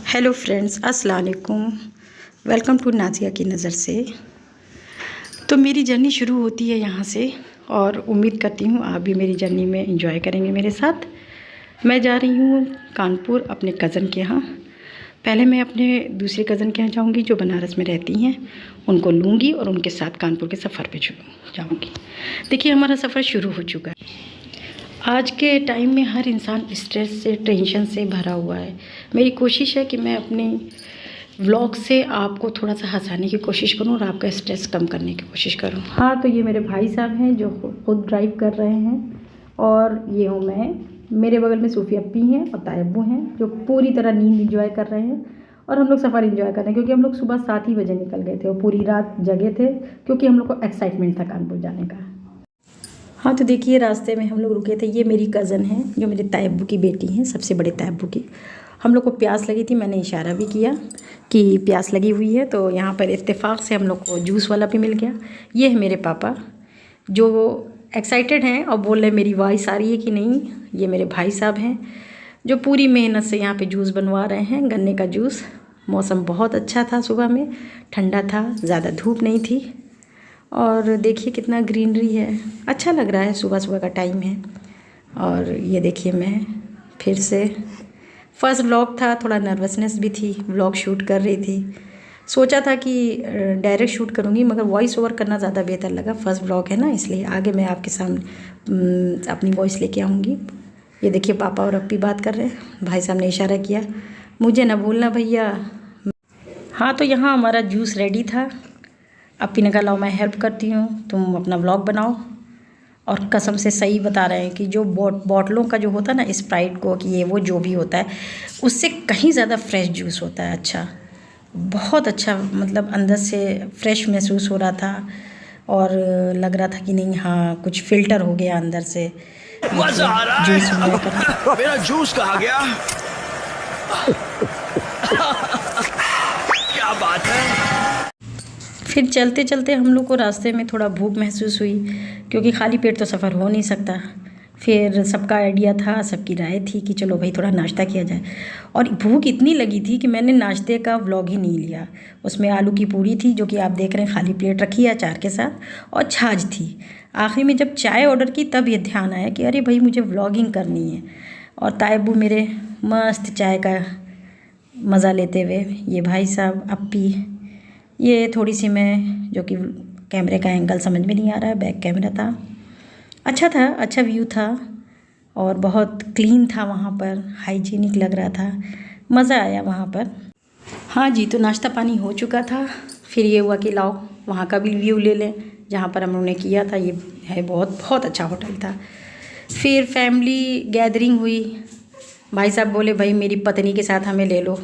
Hello friends, अस्सलाम वालेकुम। Welcome to Nazia की नज़र से। तो मेरी जर्नी शुरू होती है यहाँ से और उम्मीद करती हूँ आप भी मेरी जर्नी में एंजॉय करेंगे मेरे साथ। मैं जा रही हूँ कानपुर अपने कज़न के यहाँ। पहले मैं अपने दूसरे कज़न के यहाँ जाऊँगी जो बनारस में रहती हैं, उनको लूँगी और उनके साथ कानपुर के सफ़र पे जाऊँगी। देखिए, हमारा सफ़र शुरू हो चुका है। आज के टाइम में हर इंसान स्ट्रेस से, टेंशन से भरा हुआ है। मेरी कोशिश है कि मैं अपने व्लॉग से आपको थोड़ा सा हंसाने की कोशिश करूं और आपका स्ट्रेस कम करने की कोशिश करूं। हाँ, तो ये मेरे भाई साहब हैं जो खुद ड्राइव कर रहे हैं और ये हूँ मैं। मेरे बगल में सूफी अप्पी हैं और तायब्बू हैं जो पूरी तरह नींद इंजॉय कर रहे हैं और हम लोग सफ़र इंजॉय कर रहे हैं क्योंकि हम लोग सुबह 7 ही बजे निकल गए थे और पूरी रात जगे थे क्योंकि हम लोग को एक्साइटमेंट था कानपुर जाने का। हाँ, तो देखिए, रास्ते में हम लोग रुके थे। ये मेरी कज़न है जो मेरे तायब्बू की बेटी हैं, सबसे बड़े तायब्बू की। हम लोग को प्यास लगी थी, मैंने इशारा भी किया कि प्यास लगी हुई है, तो यहाँ पर इत्तेफाक से हम लोग को जूस वाला भी मिल गया। ये है मेरे पापा जो एक्साइटेड हैं और बोल रहे मेरी वॉइस आ रही है कि नहीं। ये मेरे भाई साहब हैं जो पूरी मेहनत से यहाँ पर जूस बनवा रहे हैं, गन्ने का जूस। मौसम बहुत अच्छा था, सुबह में ठंडा था, ज़्यादा धूप नहीं थी और देखिए कितना ग्रीनरी है, अच्छा लग रहा है। सुबह सुबह का टाइम है। और ये देखिए, मैं फिर से फर्स्ट व्लॉग था, थोड़ा नर्वसनेस भी थी, व्लॉग शूट कर रही थी। सोचा था कि डायरेक्ट शूट करूँगी मगर वॉइस ओवर करना ज़्यादा बेहतर लगा। फर्स्ट व्लॉग है ना, इसलिए आगे मैं आपके सामने अपनी वॉइस लेके आऊँगी। ये देखिए, पापा और अप्पी बात कर रहे हैं। भाई साहब ने इशारा किया, मुझे ना भूलना भैया। हाँ, तो यहाँ हमारा जूस रेडी था। अप्पी ने कहा लाओ मैं हेल्प करती हूँ, तुम अपना व्लॉग बनाओ। और कसम से सही बता रहे हैं कि जो बॉटलों का जो होता है ना, स्प्राइट को कि ये वो जो भी होता है, उससे कहीं ज़्यादा फ्रेश जूस होता है। अच्छा, बहुत अच्छा, मतलब अंदर से फ्रेश महसूस हो रहा था और लग रहा था कि नहीं, हाँ कुछ फ़िल्टर हो गया अंदर से। मजा आ रहा है। मेरा जूस कहाँ गया? क्या बात है। फिर चलते चलते हम लोग को रास्ते में थोड़ा भूख महसूस हुई क्योंकि खाली पेट तो सफ़र हो नहीं सकता। फिर सबका आइडिया था, सबकी राय थी कि चलो भाई थोड़ा नाश्ता किया जाए। और भूख इतनी लगी थी कि मैंने नाश्ते का व्लॉग ही नहीं लिया। उसमें आलू की पूरी थी जो कि आप देख रहे हैं, खाली प्लेट रखी है अचार के साथ, और छाछ थी। आखिर में जब चाय ऑर्डर की तब ये ध्यान आया कि अरे भाई मुझे व्लॉगिंग करनी है। और तायब्बू मेरे मस्त चाय का मज़ा लेते हुए, ये भाई साहब अप्पी, ये थोड़ी सी मैं, जो कि कैमरे का एंगल समझ में नहीं आ रहा है, बैक कैमरा था। अच्छा था, अच्छा व्यू था और बहुत क्लीन था वहाँ पर, हाइजीनिक लग रहा था, मज़ा आया वहाँ पर। हाँ जी, तो नाश्ता पानी हो चुका था। फिर ये हुआ कि लाओ वहाँ का भी व्यू ले लें जहाँ पर हम लोगों ने किया था। ये है बहुत अच्छा होटल था। फिर फैमिली गैदरिंग हुई। भाई साहब बोले भाई मेरी पत्नी के साथ हमें ले लो,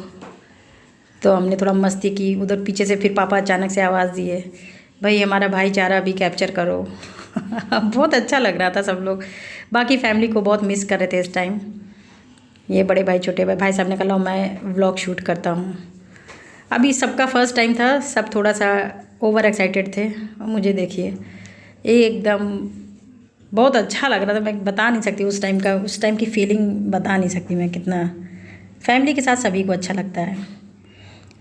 तो हमने थोड़ा मस्ती की। उधर पीछे से फिर पापा अचानक से आवाज़ दिए, भाई हमारा भाईचारा भी कैप्चर करो। बहुत अच्छा लग रहा था सब लोग। बाकी फैमिली को बहुत मिस कर रहे थे इस टाइम। ये बड़े भाई, छोटे भाई, भाई साहब ने कहा लो मैं व्लॉग शूट करता हूँ। अभी सबका फर्स्ट टाइम था, सब थोड़ा सा ओवर एक्साइटेड थे। और मुझे देखिए एकदम बहुत अच्छा लग रहा था। मैं बता नहीं सकती उस टाइम की फीलिंग बता नहीं सकती मैं कितना। फैमिली के साथ सभी को अच्छा लगता है।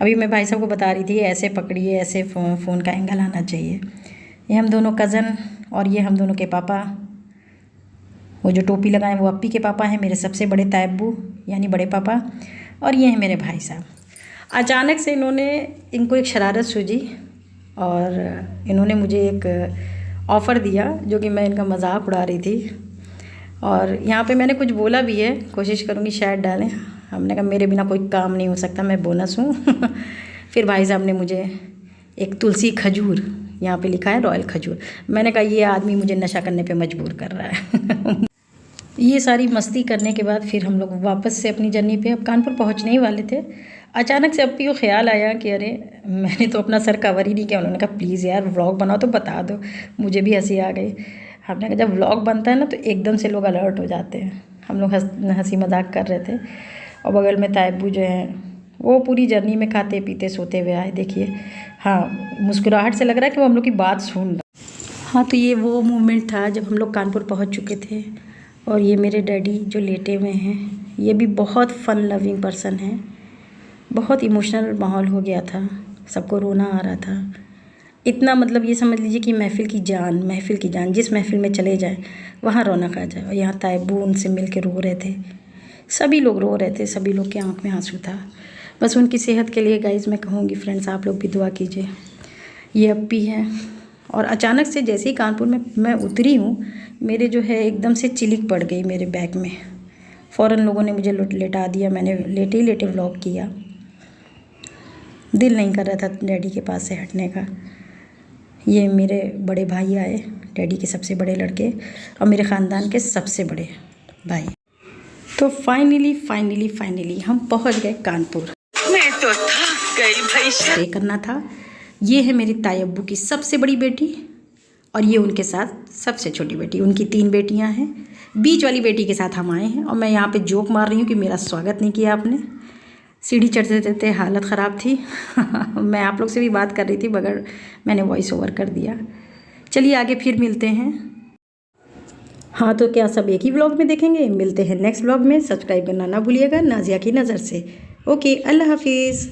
अभी मैं भाई साहब को बता रही थी ऐसे पकड़िए, ऐसे फ़ोन का एंगल आना चाहिए। ये हम दोनों कज़न और ये हम दोनों के पापा। वो जो टोपी लगाए वो अप्पी के पापा हैं, मेरे सबसे बड़े तायब्बू यानी बड़े पापा। और ये हैं मेरे भाई साहब। अचानक से इनको एक शरारत सूझी और इन्होंने मुझे एक ऑफ़र दिया जो कि मैं इनका मजाक उड़ा रही थी। और यहाँ पे मैंने कुछ बोला भी है, कोशिश करूँगी शायद डालें। हमने कहा मेरे बिना कोई काम नहीं हो सकता, मैं बोनस हूँ। फिर भाई साहब ने मुझे एक तुलसी खजूर, यहाँ पे लिखा है रॉयल खजूर। मैंने कहा ये आदमी मुझे नशा करने पे मजबूर कर रहा है। ये सारी मस्ती करने के बाद फिर हम लोग वापस से अपनी जर्नी पे, अब कानपुर पहुँचने ही वाले थे। अचानक से अप्पी को ख्याल आया कि अरे मैंने तो अपना सर कवर ही नहीं किया। उन्होंने कहा प्लीज़ यार व्लॉग बनाओ तो बता दो। मुझे भी हंसी आ गई। हमने कहा जब व्लॉग बनता है ना तो एकदम से लोग अलर्ट हो जाते हैं। हम लोग हंसी मजाक कर रहे थे और बगल में तायब्बू जो हैं वो पूरी जर्नी में खाते पीते सोते हुए आए। देखिए, हाँ मुस्कुराहट से लग रहा है कि वो हम लोग की बात सुन रहा। हाँ, तो ये वो मोमेंट था जब हम लोग कानपुर पहुंच चुके थे। और ये मेरे डैडी जो लेटे हुए हैं, ये भी बहुत फ़न लविंग पर्सन हैं। बहुत इमोशनल माहौल हो गया था, सबको रोना आ रहा था। इतना मतलब ये समझ लीजिए कि महफ़िल की जान, जिस महफ़िल में चले जाएं वहाँ रौनक आ जाए। और यहाँ तायब्बू उनसे मिल के रो रहे थे, सभी लोग रो रहे थे, सभी लोग की आँख में आंसू था। बस उनकी सेहत के लिए गाइज़ मैं कहूँगी फ्रेंड्स, आप लोग भी दुआ कीजिए। ये अप्पी है। और अचानक से जैसे ही कानपुर में मैं उतरी हूँ, मेरे जो है एकदम से चिलिक पड़ गई मेरे बैग में। फ़ौरन लोगों ने मुझे लेटा दिया, मैंने लेटे ही लेटे व्लॉग किया। दिल नहीं कर रहा था डैडी के पास से हटने का। ये मेरे बड़े भाई आए, डैडी के सबसे बड़े लड़के और मेरे ख़ानदान के सबसे बड़े भाई। तो फाइनली हम पहुंच गए कानपुर। मैं तो थक गई भाई। स्टे करना था। ये है मेरी तायब्बू की सबसे बड़ी बेटी और ये उनके साथ सबसे छोटी बेटी। उनकी 3 बेटियां हैं। बीच वाली बेटी के साथ हम आए हैं और मैं यहाँ पे जोक मार रही हूँ कि मेरा स्वागत नहीं किया आपने। सीढ़ी चढ़ते चढ़ते हालत ख़राब थी मैं आप लोग से भी बात कर रही थी मगर मैंने वॉइस ओवर कर दिया। चलिए आगे फिर मिलते हैं। हाँ, तो क्या सब एक ही व्लॉग में देखेंगे? मिलते हैं नेक्स्ट व्लॉग में। सब्सक्राइब करना ना भूलिएगा नाज़िया की नज़र से। ओके, अल्लाह हाफिज़।